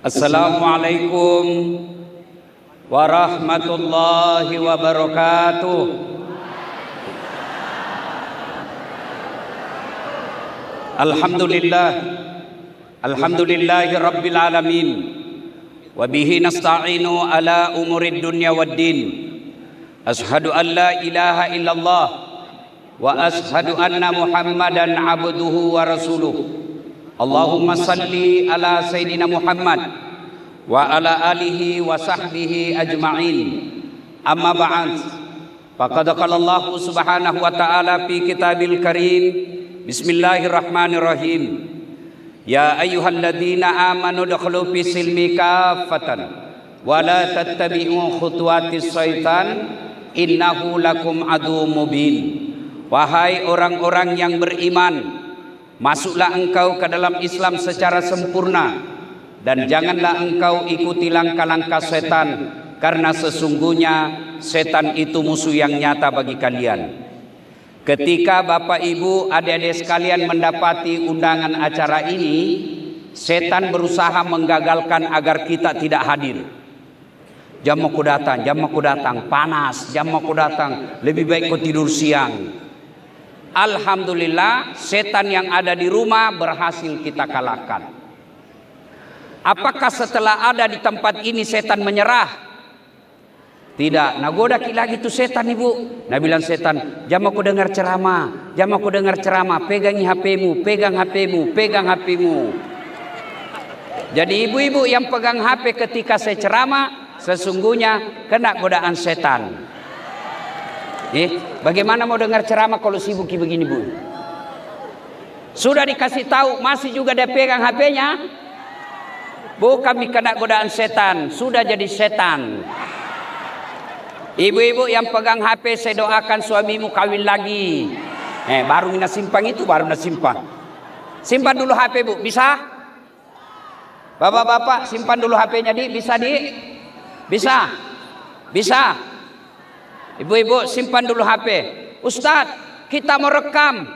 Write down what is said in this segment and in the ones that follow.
Assalamualaikum warahmatullahi wabarakatuh. Alhamdulillahi rabbil alamin. Wa bihi nasta'inu ala umurid dunya waddin. Ashhadu an la ilaha illallah wa ashhadu anna Muhammadan abduhu wa rasuluh. Allahumma salli ala Sayyidina Muhammad wa ala alihi wa sahbihi ajma'in. Amma ba'd. Faqad qala Allah subhanahu wa ta'ala fi kitabil karim. Bismillahirrahmanirrahim. Ya ayyuhalladzina amanu dukhulu fis silmi kaffatan wa la tattabi'u khutuwatis syaitan innahu lakum adu mubin. Wahai orang-orang yang beriman, masuklah engkau ke dalam Islam secara sempurna dan janganlah engkau ikuti langkah-langkah setan, karena sesungguhnya setan itu musuh yang nyata bagi kalian. Ketika Bapak Ibu adik-adik sekalian mendapati undangan acara ini, setan berusaha menggagalkan agar kita tidak hadir. Jam aku datang, panas, jam aku datang, lebih baik kau tidur siang. Alhamdulillah, setan yang ada di rumah berhasil kita kalahkan. Apakah setelah ada di tempat ini setan menyerah? Tidak. Nah, goda lagi tuh setan, ibu. Nah, bilang setan, jam aku dengar ceramah, pegangi HP-mu, pegang HP-mu. Jadi ibu-ibu yang pegang HP ketika saya ceramah, sesungguhnya kena godaan setan. Bagaimana mau dengar ceramah kalau sibuk begini, Bu? Sudah dikasih tahu masih juga dia pegang HP-nya. Bu, kami kena godaan setan, sudah jadi setan. Ibu-ibu yang pegang HP, saya doakan suamimu kawin lagi. Baru mina simpang itu, baru mina simpang. Simpan dulu HP, Bu, bisa? Bapak-bapak, simpan dulu HP-nya, bisa, Bisa. Ibu-ibu simpan dulu HP. Ustadz, kita mau rekam.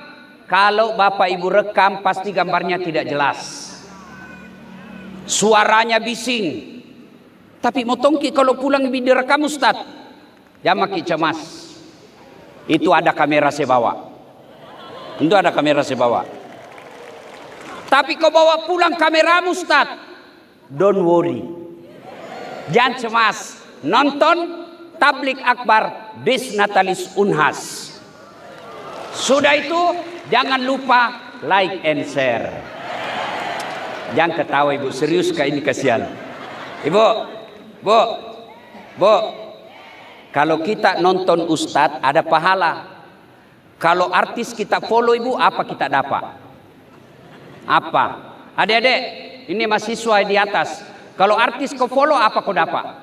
Kalau Bapak Ibu rekam pasti gambarnya tidak jelas, suaranya bising. Tapi motongki kalau pulang direkam Ustadz, jangan makin cemas. Itu ada kamera saya bawa. Tapi kau bawa pulang kameramu Ustadz, don't worry, jangan cemas. Nonton tablik akbar bis natalis unhas. Sudah itu jangan lupa like and share. Jangan ketawa ibu, serius kayak ini, kasihan. Ibu, kalau kita nonton ustadz ada pahala. Kalau artis kita follow ibu, apa kita dapat? Apa? Adik-adik, ini mahasiswa di atas. Kalau artis kau follow, apa kau dapat?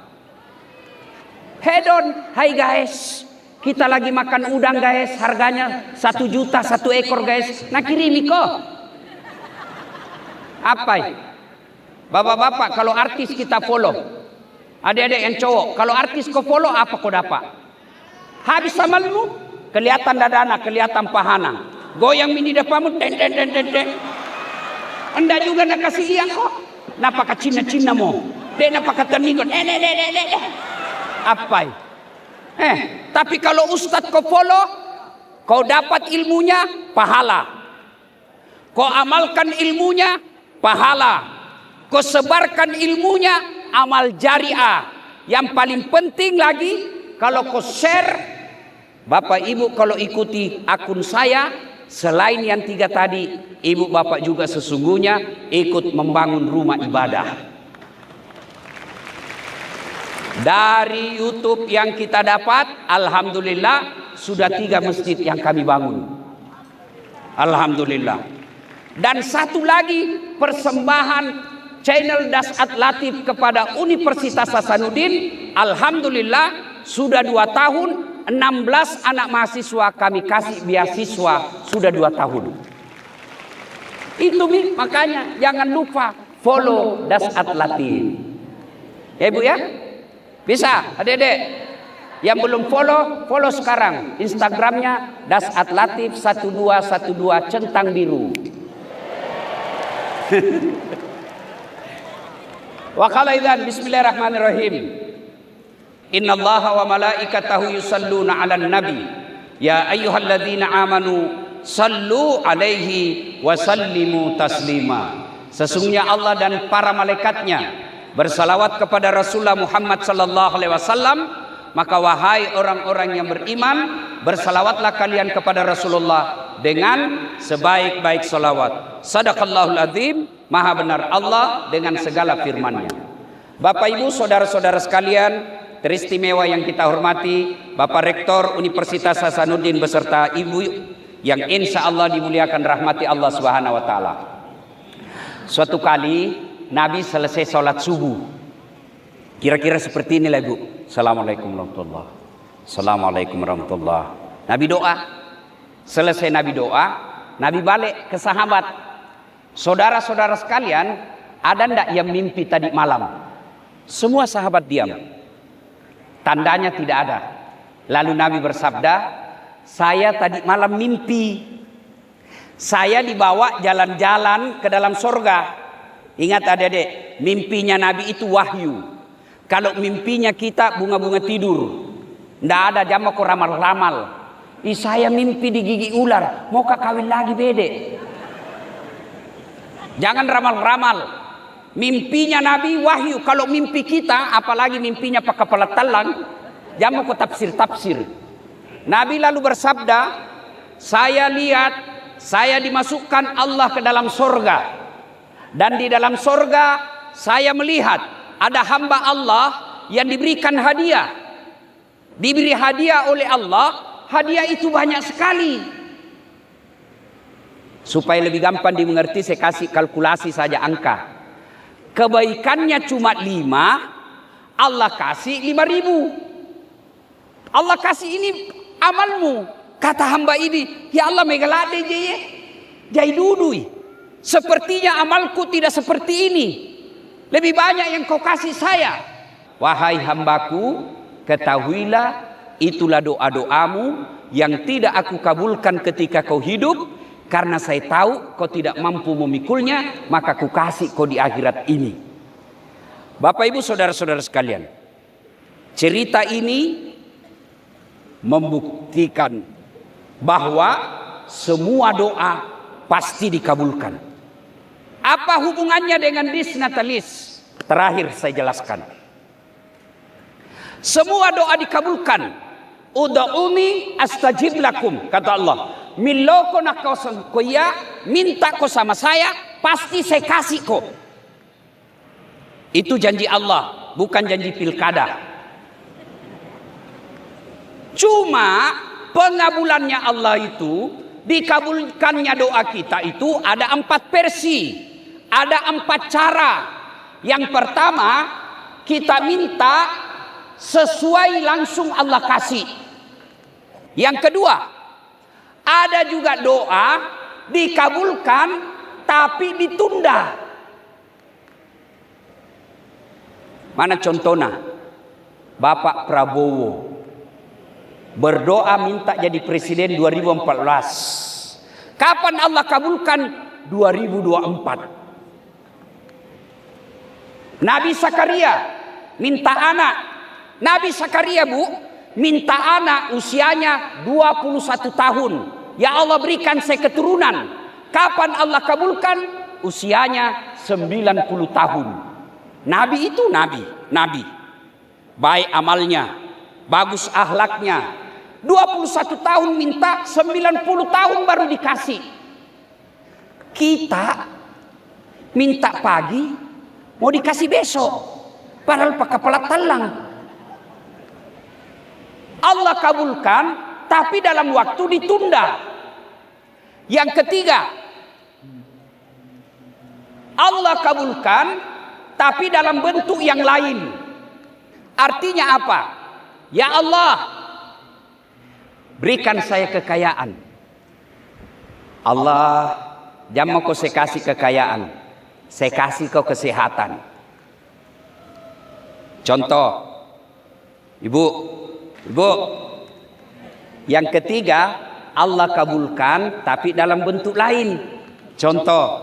Head on, hai guys, kita lagi makan udang guys, harganya 1 juta 1 ekor guys, nah kirimi kok. Apa? Bapak-bapak, kalau artis kita follow, adik-adik yang cowok, kalau artis kau follow, apa kau dapat? Habis amalmu, kelihatan dadana, kelihatan pahana, goyang mini depanmu, den. Anda juga nak kasih liang kok, napaka Cina mo, napaka terningon, apa? Tapi kalau ustadz kau follow, kau dapat ilmunya, pahala. Kau amalkan ilmunya, pahala. Kau sebarkan ilmunya, amal jariah. Yang paling penting lagi, kalau kau share, Bapak Ibu kalau ikuti akun saya, selain yang 3 tadi, Ibu Bapak juga sesungguhnya ikut membangun rumah ibadah. Dari YouTube yang kita dapat, alhamdulillah sudah 3 masjid yang kami bangun. Alhamdulillah. Dan satu lagi persembahan channel Dasat Latif kepada Universitas Hasanuddin. Alhamdulillah sudah 2 tahun, 16 anak mahasiswa kami kasih beasiswa sudah 2 tahun. Itu makanya jangan lupa follow Dasat Latif. Ya Ibu ya? Bisa, adik-adik yang belum follow sekarang Instagramnya Dasat Latif 1212 centang biru. Wa qala idzan bismillahirrahmanirrahim. Innallaha wa malaikatahu yusalluna 'alan nabi. Ya ayyuhalladzina amanu sallu 'alaihi wa sallimu taslima. Sesungguhnya Allah dan para malaikatnya bersalawat kepada Rasulullah Muhammad sallallahu alaihi wasallam. Maka wahai orang-orang yang beriman, bersalawatlah kalian kepada Rasulullah dengan sebaik-baik salawat. Sadaqallahul azim, maha benar Allah dengan segala firman-Nya. Bapak Ibu, saudara-saudara sekalian, teristimewa yang kita hormati, Bapak Rektor Universitas Hasanuddin beserta Ibu yang insya Allah dimuliakan rahmati Allah Subhanahu wa taala. Suatu kali Nabi selesai sholat subuh. Kira-kira seperti inilah Ibu. Assalamualaikum warahmatullahi wabarakatuh. Assalamualaikum warahmatullahi wabarakatuh. Nabi doa. Selesai Nabi doa, Nabi balik ke sahabat. Saudara-saudara sekalian, ada ndak yang mimpi tadi malam? Semua sahabat diam. Tandanya tidak ada. Lalu Nabi bersabda, saya tadi malam mimpi. Saya dibawa jalan-jalan ke dalam surga. Ingat adik-adik, mimpinya Nabi itu wahyu. Kalau mimpinya kita bunga-bunga tidur, ndak ada jama kok ramal-ramal. Saya mimpi digigit ular, mau kawin lagi bede. Jangan ramal-ramal. Mimpinya Nabi wahyu. Kalau mimpi kita, apalagi mimpinya pak kepala talang, jama kok tafsir-tafsir. Nabi lalu bersabda, saya lihat, saya dimasukkan Allah ke dalam surga. Dan di dalam surga, saya melihat ada hamba Allah yang diberikan hadiah. Diberi hadiah oleh Allah, hadiah itu banyak sekali. Supaya lebih gampang dimengerti, saya kasih kalkulasi saja angka. Kebaikannya cuma 5, Allah kasih 5.000. Allah kasih ini amalmu. Kata hamba ini, ya Allah megalade je jai dudui. Sepertinya amalku tidak seperti ini. Lebih banyak yang kau kasih saya. Wahai hambaku, ketahuilah itulah doa-doamu yang tidak aku kabulkan ketika kau hidup. Karena saya tahu kau tidak mampu memikulnya, maka ku kasih kau di akhirat ini. Bapak Ibu saudara-saudara sekalian, cerita ini membuktikan bahwa semua doa pasti dikabulkan. Apa hubungannya dengan disnatalis? Terakhir saya jelaskan. Semua doa dikabulkan. Ud'uni astajib lakum, kata Allah. Miloko nak kau koya, minta kau sama saya, pasti saya kasih kau. Itu janji Allah, bukan janji pilkada. Cuma pengabulannya Allah itu, dikabulkannya doa kita itu ada 4 versi. Ada 4 cara. Yang pertama, kita minta sesuai langsung Allah kasih. Yang kedua, ada juga doa dikabulkan tapi ditunda. Mana contohnya? Bapak Prabowo berdoa minta jadi presiden 2014. Kapan Allah kabulkan? 2024. Nabi Zakaria minta anak. Nabi Zakaria minta anak usianya 21 tahun. Ya Allah berikan saya keturunan. Kapan Allah kabulkan? Usianya 90 tahun. Nabi itu nabi. Baik amalnya, bagus akhlaknya. 21 tahun minta, 90 tahun baru dikasih. Kita minta pagi, mau dikasih besok, padahal pakai kepala talang. Allah kabulkan, tapi dalam waktu ditunda. Yang ketiga, Allah kabulkan, tapi dalam bentuk yang lain. Artinya apa? Ya Allah, berikan saya kekayaan. Allah, jangan mau kau saya kasih kekayaan. Saya kasih kau kesehatan. Contoh, ibu. Yang ketiga, Allah kabulkan tapi dalam bentuk lain. Contoh,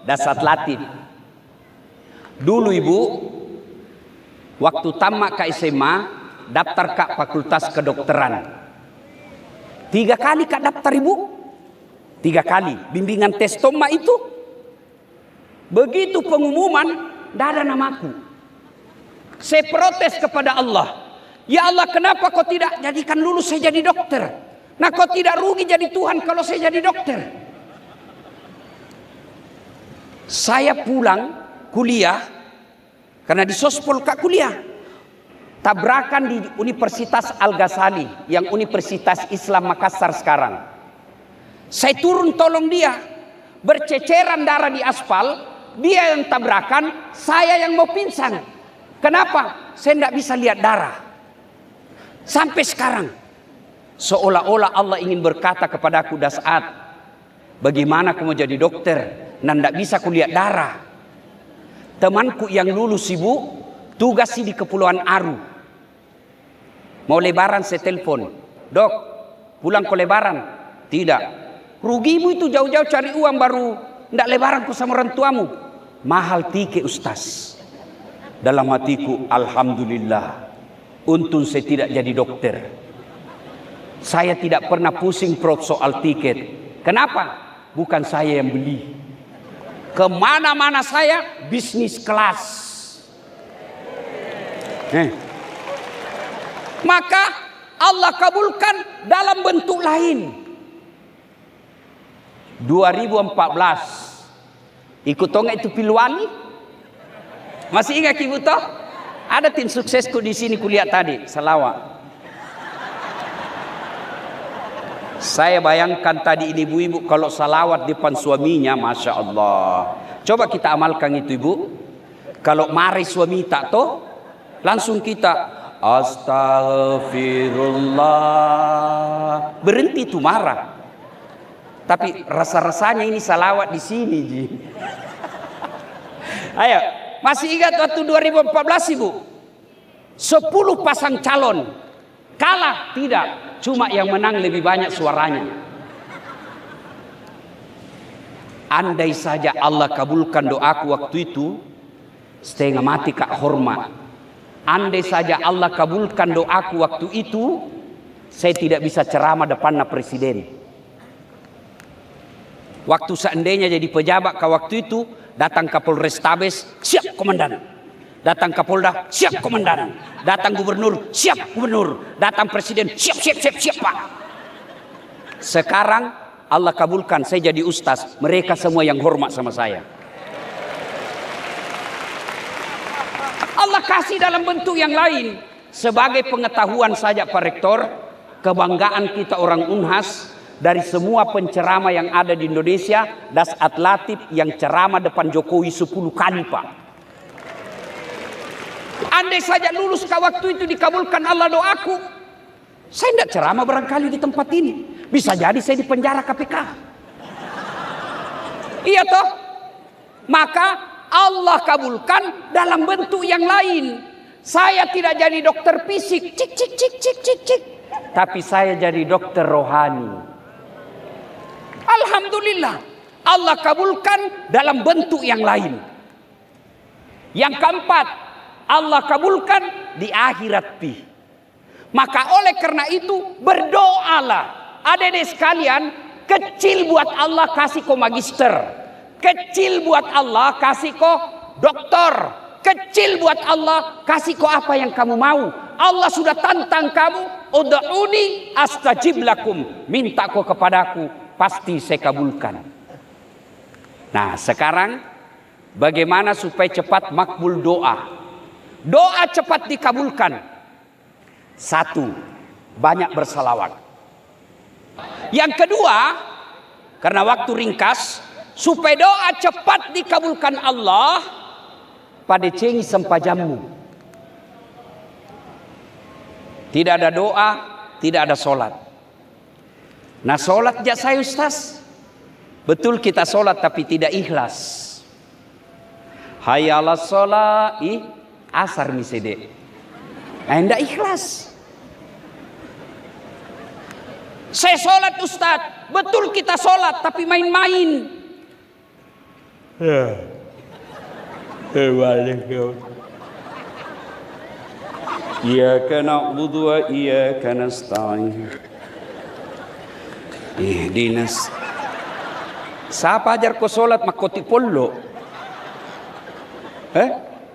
dasar latif. Dulu ibu Waktu tamat ke SMA, daftar ke fakultas kedokteran. 3 kali kak daftar ibu. 3 kali. Bimbingan tes toma itu. Begitu pengumuman, tidak ada namaku. Saya protes kepada Allah. Ya Allah, kenapa kau tidak jadikan lulus saya jadi dokter? Nah, kau tidak rugi jadi Tuhan kalau saya jadi dokter. Saya pulang kuliah, karena di Sospol kak kuliah. Tabrakan di Universitas Al-Ghazali, yang Universitas Islam Makassar sekarang. Saya turun tolong dia. Berceceran darah di aspal, dia yang tabrakan, saya yang mau pingsan. Kenapa? Saya tidak bisa lihat darah. Sampai sekarang, seolah-olah Allah ingin berkata kepadaku, Das'ad, bagaimana kamu jadi dokter dan tidak bisa kulihat darah. Temanku yang lulus ibu, tugas di Kepulauan Aru. Mau lebaran saya telepon, dok, pulang ke lebaran? Tidak. Rugimu itu jauh-jauh cari uang baru tidak lebaran ku sama orang tuamu. Mahal tiket ustaz. Dalam hatiku, alhamdulillah, untung saya tidak jadi dokter. Saya tidak pernah pusing prof soal tiket. Kenapa? Bukan saya yang beli. Kemana-mana saya bisnis kelas. Maka Allah kabulkan dalam bentuk lain. 2014 ikut tonga itu Pilwani. Masih ingat ibu toh? Ada tim suksesku di sini kuliah tadi, Salawat. Saya bayangkan tadi ini ibu-ibu kalau salawat depan suaminya, masya Allah. Coba kita amalkan itu ibu. Kalau mari suami tak toh, langsung kita astagfirullah. Berhenti itu marah. Tapi rasa-rasanya ini salawat di sini, Ji. Ayo, masih ingat waktu 2014 ibu? 10 pasang calon. Kalah? Tidak. Cuma yang menang lebih banyak suaranya. Andai saja Allah kabulkan doaku waktu itu, setengah mati kak hormat. Andai saja Allah kabulkan doaku waktu itu, saya tidak bisa ceramah depan presiden. Waktu seandainya jadi pejabat ke waktu itu, datang Kapolres Tabes, siap komandan. Datang Kapolda, siap komandan. Datang gubernur, siap gubernur. Datang presiden, siap Pak. Sekarang Allah kabulkan, saya jadi ustaz. Mereka semua yang hormat sama saya. Allah kasih dalam bentuk yang lain. Sebagai pengetahuan saja Pak Rektor, kebanggaan kita orang Unhas, dari semua penceramah yang ada di Indonesia, Das'ad Latif yang ceramah depan Jokowi 10 kali Pak. Andai saja lulus ke waktu itu dikabulkan Allah doaku, saya tidak ceramah barangkali di tempat ini. Bisa jadi saya di penjara KPK. Iya toh? Maka Allah kabulkan dalam bentuk yang lain. Saya tidak jadi dokter fisik, cik. Tapi saya jadi dokter rohani. Alhamdulillah, Allah kabulkan dalam bentuk yang lain. Yang keempat, Allah kabulkan di akhirat pi. Maka oleh karena itu berdoalah. Adik-adik sekalian, kecil buat Allah kasih ko magister. Kecil buat Allah kasih ko doktor. Kecil buat Allah kasih ko apa yang kamu mau. Allah sudah tantang kamu, ud'uni astajib lakum. Minta ko kepadaku, pasti saya kabulkan. Nah sekarang bagaimana supaya cepat makbul doa? Doa cepat dikabulkan. 1, banyak bersalawat. Yang kedua, karena waktu ringkas, supaya doa cepat dikabulkan Allah, pada cengi sempajamu. Tidak ada doa, tidak ada solat. Nah solat jak saya ustaz. Betul kita solat tapi tidak ikhlas. Hayyalah solat, asar misede. Nah tidak ikhlas. Saya solat ustaz. Betul kita solat tapi main-main. Iyyaka na'budu wa iyyaka nasta'in. Ihdinas. Siapa ajar kau solat makoti pollo?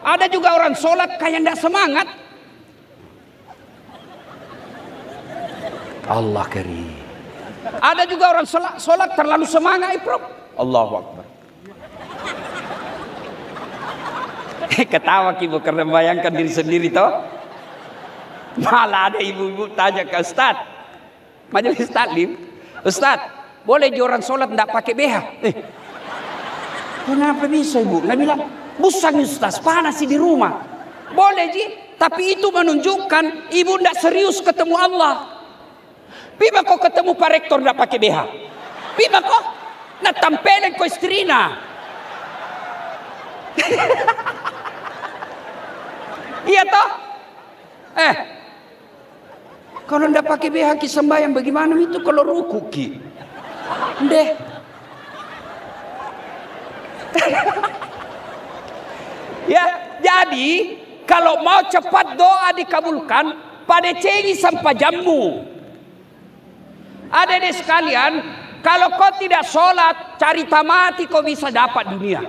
Ada juga orang solat kayak ndak semangat. Allah karim. Ada juga orang solat terlalu semangat, Prof. Allahu Akbar. Ketawa ibu karena bayangkan diri sendiri toh. Malah ada ibu-ibu tanya ke Ustaz, majelis taklim, Ustaz, boleh orang solat ndak pakai BH? Kenapa bisa ibu? Nah bilang, busang Ustaz, panas sih di rumah. Boleh Ji, tapi itu menunjukkan ibu ndak serius ketemu Allah. Piba kau ketemu Pak Rektor ndak pakai BH? Piba kau? Nah tampelin kau istrina. Iya toh? Kalau ndak pakai BH ki sembahyang bagaimana itu kalau ruku ki? Ndeh. Ya, jadi kalau mau cepat doa dikabulkan, pada cengi sampai jammu. Adik-adik sekalian, kalau kau tidak sholat, cari tamati kau bisa dapat dunia.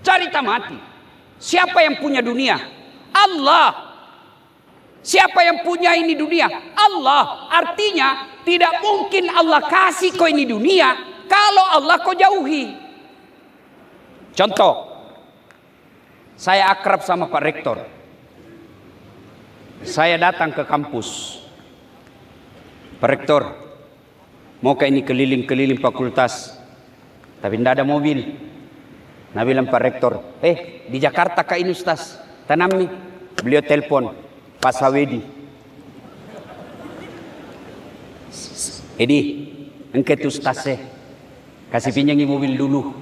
Cari tamati. Siapa yang punya dunia? Allah. Siapa yang punya ini dunia? Allah. Artinya tidak mungkin Allah kasih kau ini dunia kalau Allah kau jauhi. Contoh, saya akrab sama Pak Rektor. Saya datang ke kampus. Pak Rektor, mau ke ini keliling-keliling fakultas, tapi tidak ada mobil. Nah bilang Pak Rektor, di Jakarta kak ini Ustaz, tanam nih. Beliau telepon Pak Sawedi. Edi, engke Ustaz kasih pinjangi mobil dulu.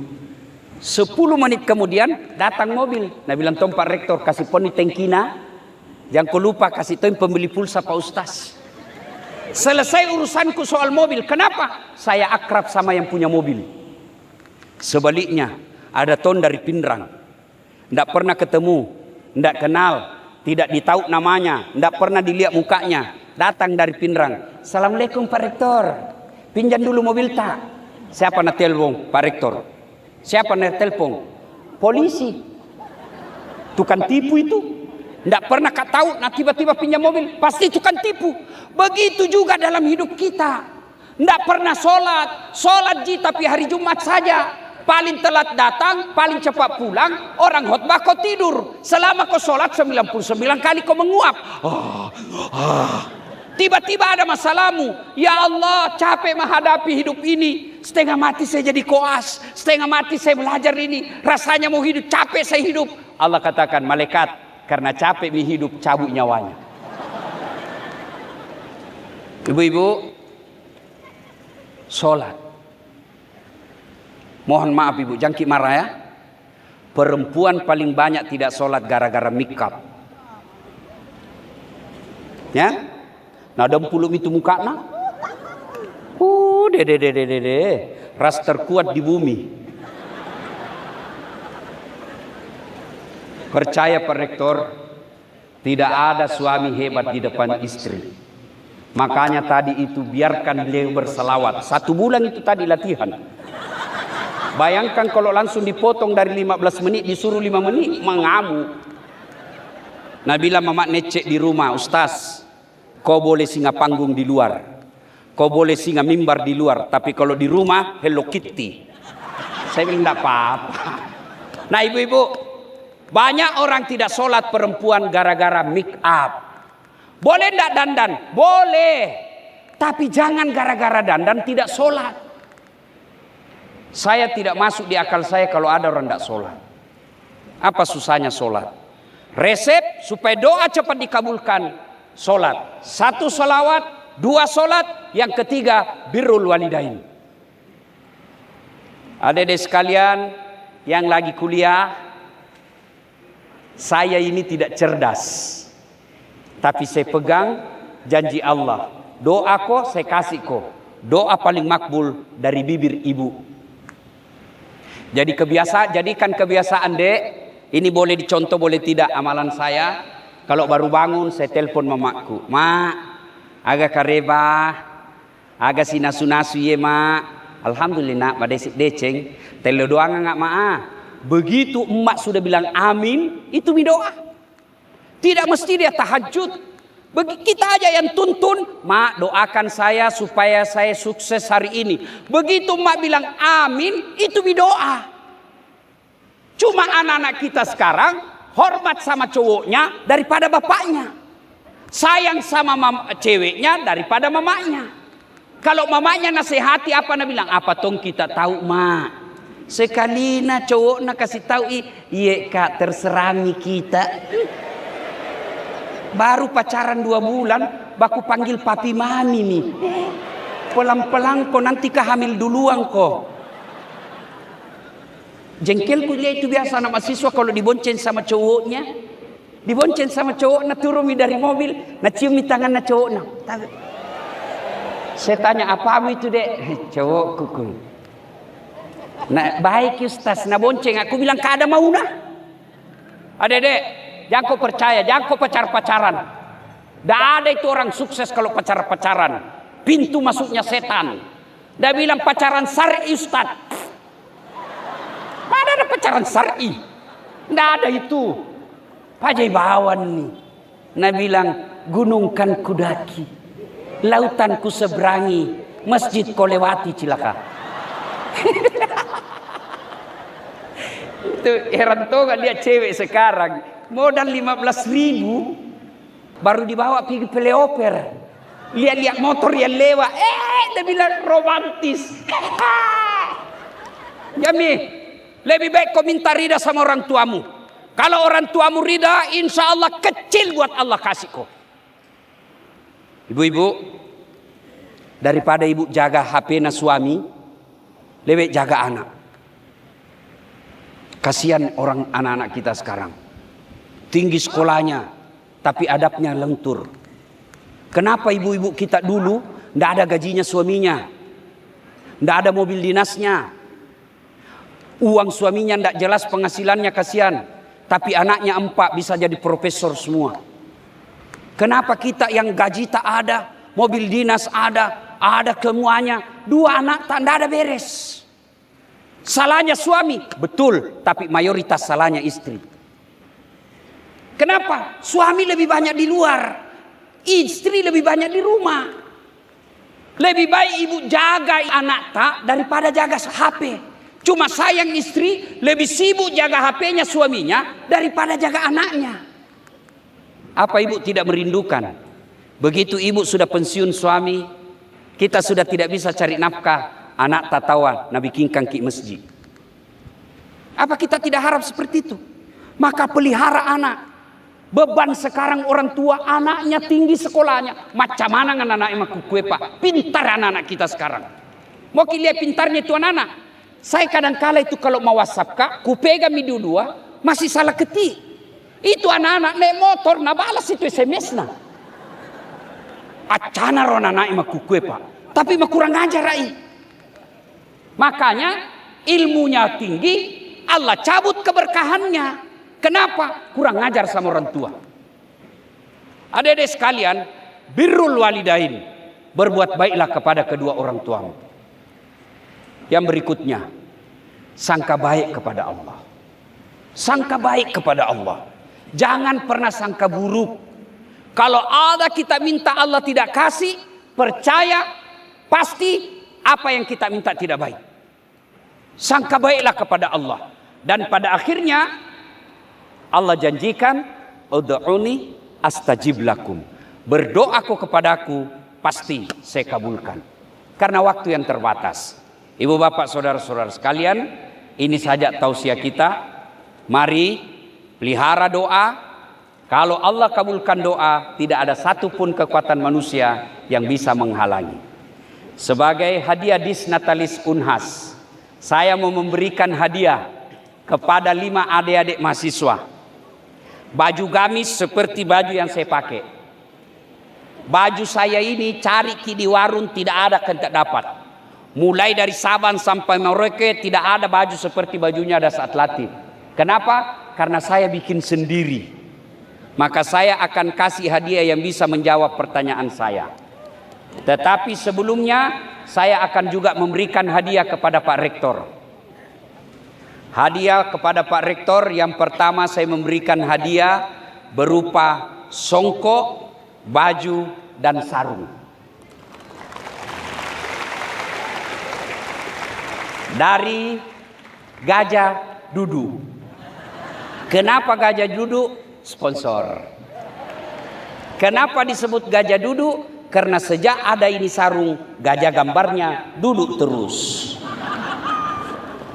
10 menit kemudian datang mobil. Nah bilang tom Pak Rektor kasih poni tengkina. Jangan kau lupa kasih tom pembeli pulsa Pak Ustaz. Selesai urusanku soal mobil. Kenapa? Saya akrab sama yang punya mobil. Sebaliknya, ada ton dari Pindrang. Tidak pernah ketemu, tidak kenal, tidak ditahu namanya, tidak pernah dilihat mukanya. Datang dari Pindrang. Assalamualaikum Pak Rektor. Pinjam dulu mobil tak? Siapa nak telepon? Pak Rektor. Siapa nak telepon? Polisi. Tukang tipu itu. Tidak pernah kau tahu, nah tiba-tiba pinjam mobil, pasti tukang tipu. Begitu juga dalam hidup kita. Tidak pernah sholat Ji, tapi hari Jumat saja. Paling telat datang, paling cepat pulang, orang khotbah kau tidur. Selama kau sholat 99 kali kau menguap. Tiba-tiba ada masalahmu. Ya Allah, capek menghadapi hidup ini. Setengah mati saya jadi koas, setengah mati saya belajar ini. Rasanya mau hidup, capek saya hidup. Allah katakan, malaikat, karena capek hidup, cabut nyawanya. Ibu-ibu, sholat. Mohon maaf ibu, jangan marah ya. Perempuan paling banyak tidak sholat gara-gara make-up. Ya? Nah, dempulum itu mukanya. Ras terkuat di bumi. Percaya Pak Rektor, tidak ada suami hebat di depan istri. Makanya tadi itu biarkan beliau berselawat. 1 bulan itu tadi latihan. Bayangkan kalau langsung dipotong dari 15 menit disuruh 5 menit, mengamuk. Nabila mamak necek di rumah, Ustaz, kau boleh singa panggung di luar, kau boleh singa mimbar di luar, tapi kalau di rumah Hello Kitty. Saya bilang tidak apa-apa. Nah ibu-ibu, banyak orang tidak sholat perempuan gara-gara make up. Boleh tidak dandan? Boleh. Tapi jangan gara-gara dandan tidak sholat. Saya tidak masuk di akal saya kalau ada orang tidak sholat. Apa susahnya sholat? Resep supaya doa cepat dikabulkan. Sholat. 1 sholawat, 2 sholat. Yang ketiga birrul walidain. Adik-adik sekalian yang lagi kuliah, saya ini tidak cerdas, tapi saya pegang janji Allah. Doa kok saya kasih kok. Doa paling makbul dari bibir ibu. Jadi jadikan kebiasaan dek. Ini boleh dicontoh boleh tidak amalan saya. Kalau baru bangun saya telepon mamaku, "Mak, agak kareba, agak sinasu-nasu ye mak." Alhamdulillah, mak deceng. Telo doang nggak mak. Begitu emak sudah bilang amin, itu doa. Tidak mesti dia tahajud. Kita aja yang tuntun, "Mak, doakan saya supaya saya sukses hari ini." Begitu mak bilang amin, itu doa. Cuma anak-anak kita sekarang hormat sama cowoknya daripada bapaknya, sayang sama ceweknya daripada mamanya. Kalau mamanya nasihati apa nak bilang? "Apa tong kita tahu mak. Sekali na cowok nak kasih tahu iya kak terserami kita." Baru pacaran 2 bulan, baku panggil papi mami nih. Pelan-pelan kok nanti hamil duluan kok. Jengkelku dia itu biasa anak mahasiswa kalau dibonceng sama cowoknya. Dibonceng sama cowok, na turun dari mobil, na cium tangan na cowok na. Saya tanya, "Apa itu dek?" "Cowok kuku." "Nah, baik Ustaz, na bonceng." Aku bilang, "Kada mau nah." "Adek, jangan kau percaya, jangan kau pacaran. Dah ada itu orang sukses kalau pacaran. Pintu masuknya setan. Dah bilang pacaran syar'i Ustaz." Mana ada pacaran syar'i? Nggak ada itu. Pajaibawan nih. Nah bilang, "Gunung kan kudaki, lautan ku seberangi, masjid kau lewati cilaka." Itu heran tuh gak lihat cewek sekarang. Modal 15.000 baru dibawa pergi peleoper. Lihat-lihat motor yang lewat. Dia bilang romantis. Jami, lebih baik kau minta rida sama orang tuamu. Kalau orang tuamu rida, insya Allah kecil buat Allah kasih kau. Ibu-ibu, daripada ibu jaga HP na suami, lebih jaga anak. Kasihan orang anak-anak kita sekarang. Tinggi sekolahnya, tapi adabnya lentur. Kenapa ibu-ibu kita dulu ndak ada gajinya suaminya, ndak ada mobil dinasnya, uang suaminya ndak jelas penghasilannya, kasihan. Tapi anaknya 4 bisa jadi profesor semua. Kenapa kita yang gaji tak ada, mobil dinas ada semuanya, 2 anak tak ada beres. Salahnya suami, betul, tapi mayoritas salahnya istri. Kenapa? Suami lebih banyak di luar, istri lebih banyak di rumah. Lebih baik ibu jaga anak tak daripada jaga HP. Cuma sayang istri lebih sibuk jaga HP-nya suaminya daripada jaga anaknya. Apa ibu tidak merindukan? Begitu ibu sudah pensiun suami, kita sudah tidak bisa cari nafkah, anak tatawa nabi kingkang ki masjid. Apa kita tidak harap seperti itu? Maka pelihara anak. Beban sekarang orang tua, anaknya tinggi sekolahnya. Macam mana anak-anak emak kue pak? Pintar anak-anak kita sekarang. Mau lihat pintarnya itu anak-anak. Saya kadang-kala itu kalau mau WhatsApp kak, ku pegang video 2, masih salah ketik. Itu anak-anak naik motor, na balas itu SMS na. Acana ron anak emak kue pak. Tapi mah kurang ajar rai. Makanya ilmunya tinggi, Allah cabut keberkahannya. Kenapa? Kurang ngajar sama orang tua. Adik-adik sekalian, birrul walidain, berbuat baiklah kepada kedua orang tuamu. Yang berikutnya, sangka baik kepada Allah. Sangka baik kepada Allah. Jangan pernah sangka buruk. Kalau ada kita minta Allah tidak kasih, percaya pasti apa yang kita minta tidak baik. Sangka baiklah kepada Allah. Dan pada akhirnya Allah janjikan, ud'uni astajib lakum. Berdoaku kepadaku, pasti saya kabulkan. Karena waktu yang terbatas. Ibu bapak saudara-saudara sekalian, ini saja tausiah kita. Mari pelihara doa. Kalau Allah kabulkan doa, tidak ada satupun kekuatan manusia yang bisa menghalangi. Sebagai hadiah Disnatalis Unhas, saya mau memberikan hadiah kepada 5 adik-adik mahasiswa. Baju gamis seperti baju yang saya pakai. Baju saya ini cari di warung tidak ada, kan tak dapat. Mulai dari Sabang sampai Merauke tidak ada baju seperti bajunya ada saat latih. Kenapa? Karena saya bikin sendiri. maka saya akan kasih hadiah yang bisa menjawab pertanyaan saya. Tetapi sebelumnya saya akan juga memberikan hadiah kepada Pak Rektor. Hadiah kepada Pak Rektor, yang pertama saya memberikan hadiah berupa songkok, baju, dan sarung. Dari Gajah Duduk. Kenapa Gajah Duduk? Sponsor. Kenapa disebut Gajah Duduk? Karena sejak ada ini sarung, gajah gambarnya duduk terus.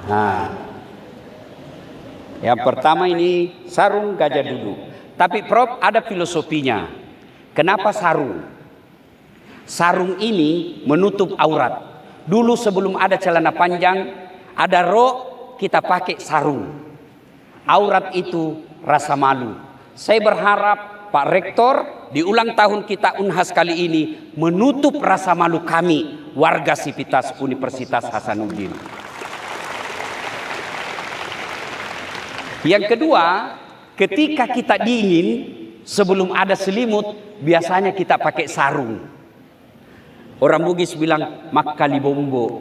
Nah, yang pertama ini sarung gajah duduk. Tapi Prof, ada filosofinya. Kenapa sarung? Sarung ini menutup aurat. Dulu sebelum ada celana panjang, ada rok, kita pakai sarung. Aurat itu rasa malu. Saya berharap Pak Rektor di ulang tahun kita Unhas kali ini menutup rasa malu kami warga Sivitas Universitas Hasanuddin. Yang kedua, ketika kita dingin sebelum ada selimut, biasanya kita pakai sarung. Orang Bugis bilang makali bombo.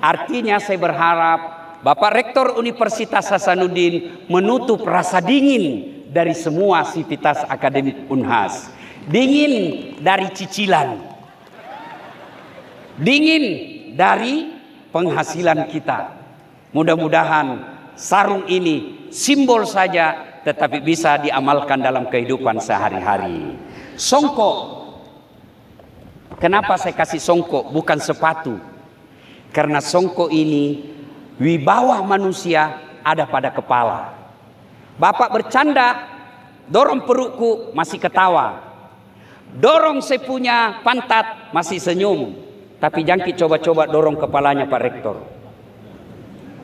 Artinya saya berharap Bapak Rektor Universitas Hasanuddin menutup rasa dingin dari semua sivitas akademik Unhas. Dingin dari cicilan. Dingin dari penghasilan kita. Mudah-mudahan sarung ini simbol saja, tetapi bisa diamalkan dalam kehidupan sehari-hari. Songkok. Kenapa saya kasih songkok bukan sepatu? Karena songkok ini wibawa manusia ada pada kepala. Bapak bercanda, dorong perutku masih ketawa. Dorong saya punya pantat masih senyum. Tapi jangkit coba-coba dorong kepalanya Pak Rektor.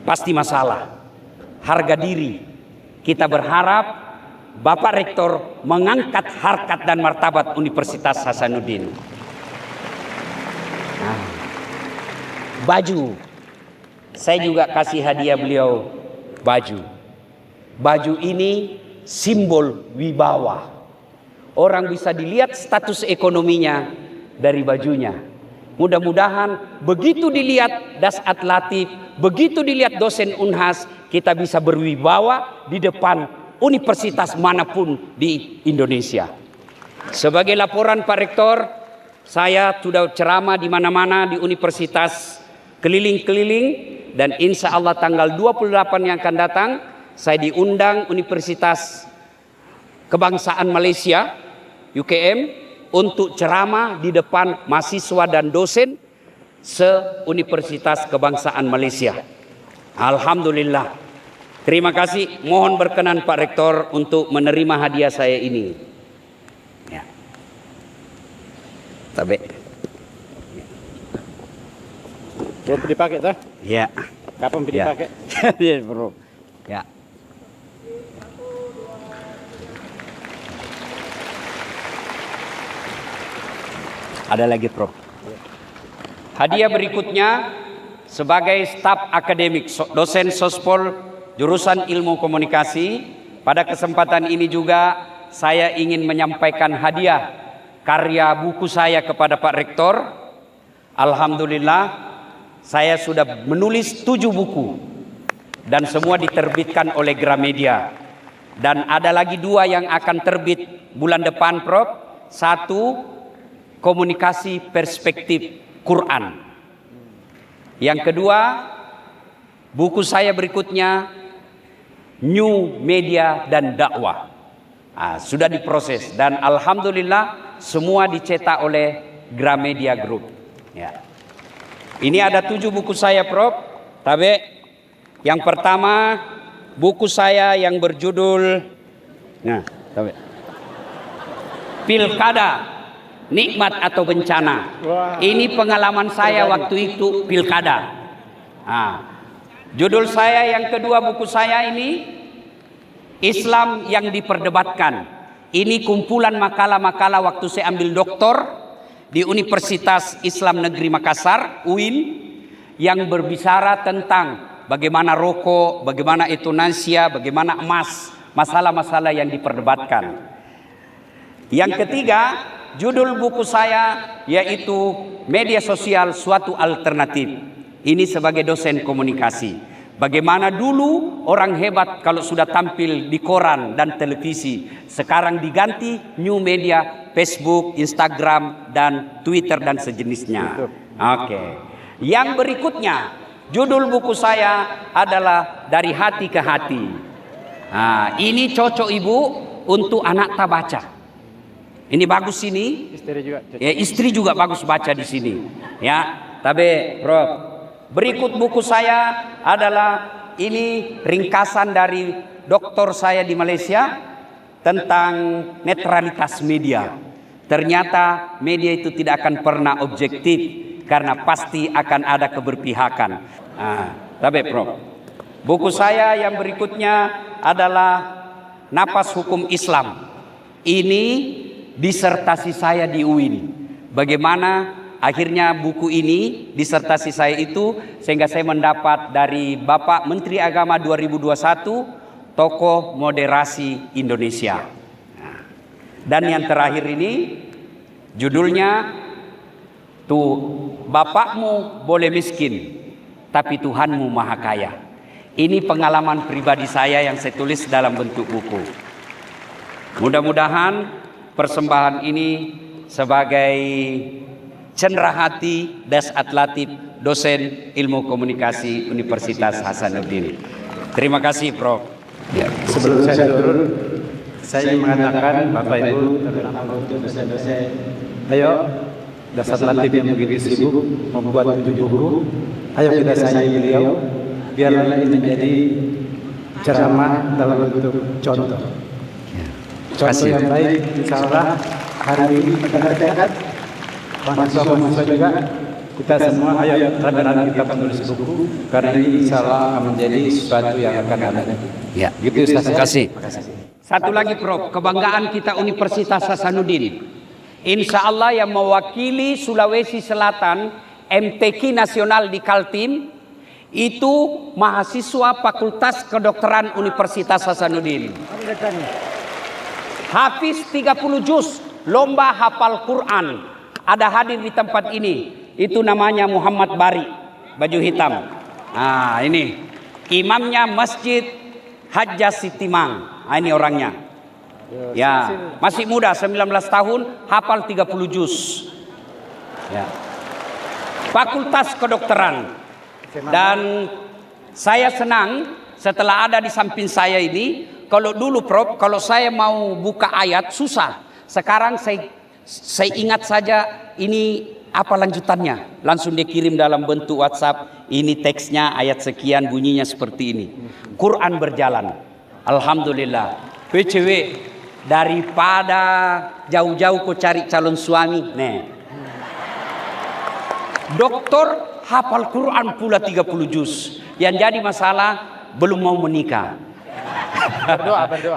Pasti masalah. Harga diri. Kita berharap Bapak Rektor mengangkat harkat dan martabat Universitas Hasanuddin. Nah, baju. Saya juga kasih hadiah beliau baju. Baju ini simbol wibawa. Orang bisa dilihat status ekonominya dari bajunya. Mudah-mudahan begitu dilihat Dasat Latif, begitu dilihat dosen Unhas, kita bisa berwibawa di depan universitas manapun di Indonesia. Sebagai laporan Pak Rektor, saya sudah ceramah di mana-mana di universitas keliling-keliling, dan insya Allah tanggal 28 yang akan datang saya diundang Universitas Kebangsaan Malaysia UKM untuk ceramah di depan mahasiswa dan dosen se-Universitas Kebangsaan Malaysia. Alhamdulillah. Terima kasih. Mohon berkenan Pak Rektor untuk menerima hadiah saya ini. Ya. Tabe. Belum dipakai tuh? Ya. Kapan dipakai? Ya, bro. Ya. Ada lagi, Prof. Hadiah berikutnya sebagai staf akademik dosen Sospol jurusan Ilmu Komunikasi. Pada kesempatan ini juga saya ingin menyampaikan hadiah karya buku saya kepada Pak Rektor. Alhamdulillah, saya sudah menulis 7 buku dan semua diterbitkan oleh Gramedia. Dan ada lagi 2 yang akan terbit bulan depan, Prof. 1, komunikasi perspektif Quran. Yang kedua, buku saya berikutnya New Media dan Dakwah. Sudah diproses dan alhamdulillah semua dicetak oleh Gramedia Group. Ya. Ini ada 7 buku saya, Prof. Tabe. Yang pertama, buku saya yang berjudul Pilkada, Nikmat atau Bencana. Ini pengalaman saya waktu itu pilkada. Judul saya yang kedua buku saya ini Islam yang diperdebatkan. Ini kumpulan makalah-makalah waktu saya ambil doktor di Universitas Islam Negeri Makassar, UIN, yang berbicara tentang bagaimana rokok, bagaimana euthanasia, bagaimana emas, masalah-masalah yang diperdebatkan. Yang ketiga, judul buku saya yaitu Media Sosial Suatu Alternatif. Ini sebagai dosen komunikasi. Bagaimana dulu orang hebat kalau sudah tampil di koran dan televisi. Sekarang diganti new media, Facebook, Instagram, dan Twitter dan sejenisnya. Oke. Yang berikutnya, judul buku saya adalah Dari Hati ke Hati. Nah, ini cocok ibu untuk anak tak baca. Ini bagus ini. Istri juga. Ya, istri juga bagus baca di sini. Ya, tapi Prof. Berikut buku saya adalah ini ringkasan dari doktor saya di Malaysia tentang netralitas media. Ternyata media itu tidak akan pernah objektif karena pasti akan ada keberpihakan. Tapi Prof, buku saya yang berikutnya adalah Napas Hukum Islam. Ini disertasi saya di UIN. Bagaimana akhirnya buku ini, disertasi saya itu, sehingga saya mendapat dari Bapak Menteri Agama 2021, tokoh moderasi Indonesia. Dan yang terakhir ini, judulnya, tuh bapakmu boleh miskin, tapi Tuhanmu maha kaya. Ini pengalaman pribadi saya yang saya tulis dalam bentuk buku. Mudah-mudahan persembahan ini sebagai cenderahati Dasat Latif, dosen ilmu komunikasi Universitas Hasanuddin. Terima kasih Prof. Ya, sebelum saya turun, saya ingin mengatakan Bapak Ibu, terutama untuk dosen-dosen, ayo Dasat Latif yang begitu sibuk membuat 7 buku, ayo kita sayangi beliau, biarlah ini menjadi ceramah dalam bentuk contoh. Contoh yang baik, insya Allah hari ini kita sehat. Mahasiswa-mahasiswa juga, kita semua ayo rame-rame kita menulis buku, karena ini insya Allah akan menjadi sesuatu yang akan ada. Ya, gitu Ustaz. Terima kasih. Satu lagi Prof, kebanggaan kita Universitas Hasanuddin. Insya Allah yang mewakili Sulawesi Selatan MTQ Nasional di Kaltim itu mahasiswa Fakultas Kedokteran Universitas Hasanuddin. Hafiz 30 juz, lomba hafal Quran. Ada hadir di tempat ini. Itu namanya Muhammad Bari, baju hitam. Nah, ini imamnya Masjid Hajjah Sitimang. Nah, ini orangnya. Ya, masih muda, 19 tahun, hafal 30 juz. Ya. Fakultas Kedokteran. Dan saya senang setelah ada di samping saya ini. Kalau dulu Prof, kalau saya mau buka ayat susah. Sekarang saya ingat saja ini apa lanjutannya. Langsung dikirim dalam bentuk WhatsApp. Ini teksnya ayat sekian, bunyinya seperti ini. Quran berjalan. Alhamdulillah. PCW, daripada jauh-jauh kau cari calon suami. Nih. Doktor hafal Quran pula 30 juz. Yang jadi masalah belum mau menikah.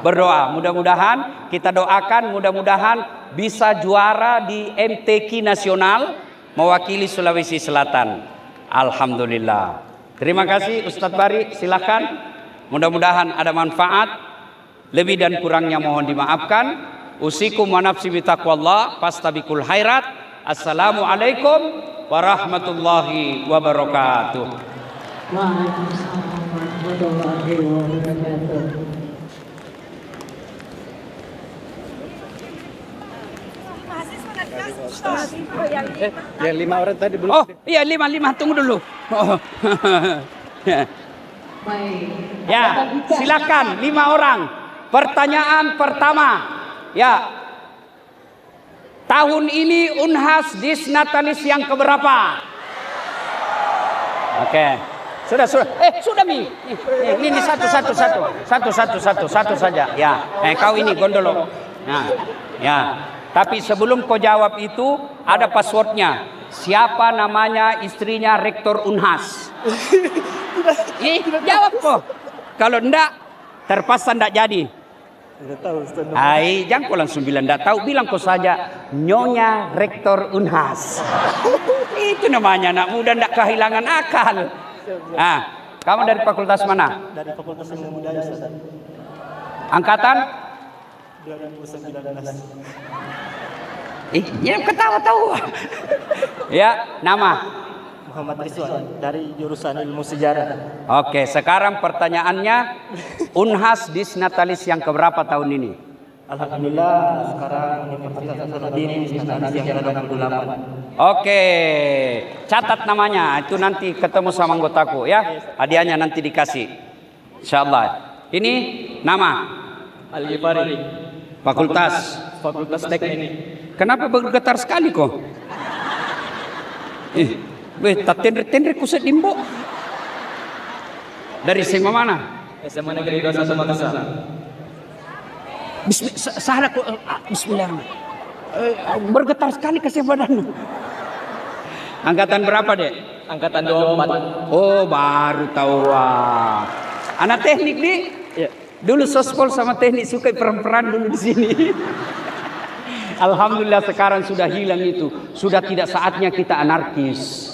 Berdoa. Mudah-mudahan kita doakan, mudah-mudahan bisa juara di MTQ Nasional mewakili Sulawesi Selatan. Alhamdulillah. Terima kasih Ustadz Bari, silakan. Mudah-mudahan ada manfaat. Lebih dan kurangnya mohon dimaafkan. Usikum wa nafsi bitaqwallah fastabiqul khairat. Assalamualaikum warahmatullahi wabarakatuh. Waalaikumsalam warahmatullahi wabarakatuh. Yang 5 orang tadi belum. Oh iya 5 tunggu dulu. Oh. Ya silakan 5 orang. Pertanyaan pertama, ya tahun ini Unhas Disnatalis yang keberapa? Oke. Sudah. Sudah Mi. Ini satu saja. Ya. Kau ini gondolo. Nah, ya. Tapi sebelum kau jawab itu ada passwordnya. Siapa namanya istrinya Rektor Unhas? Jawab kok. Kalau enggak, terpaksa enggak jadi. Jangan kau langsung bilang enggak tahu. Bilang kau saja Nyonya Rektor Unhas. Itu namanya anak muda enggak kehilangan akal. Kamu dari fakultas mana? Dari Fakultas Ilmu Budaya, Ustaz. Angkatan? 2019. Ya ketawa-tawa. Ya, nama. Muhammad Rizwan dari jurusan Ilmu Sejarah. Oke, sekarang pertanyaannya, Unhas Disnatalis yang keberapa tahun ini? Alhamdulillah sekarang Universitas Hasanuddin Disnatalis yang ke-28. Oke, catat namanya. Itu nanti ketemu sama anggotaku ya. Hadiahnya nanti dikasih. Insyaallah. Ini nama Al-Ghifari, fakultas. Fakultas Teknik. Kenapa bergetar sekali kok? Tak tender kuset dimbo. Dari SMA mana? SMA Negeri 21 Makassar. Bismillah. Bergetar sekali kasih badan. Angkatan berapa, Dek? Angkatan 24. Oh, baru tahu. Wah. Anak teknik nih. Ya. Dulu sospol sama teknik suka peran-peran dulu di sini. Alhamdulillah sekarang sudah hilang itu. Sudah tidak saatnya kita anarkis.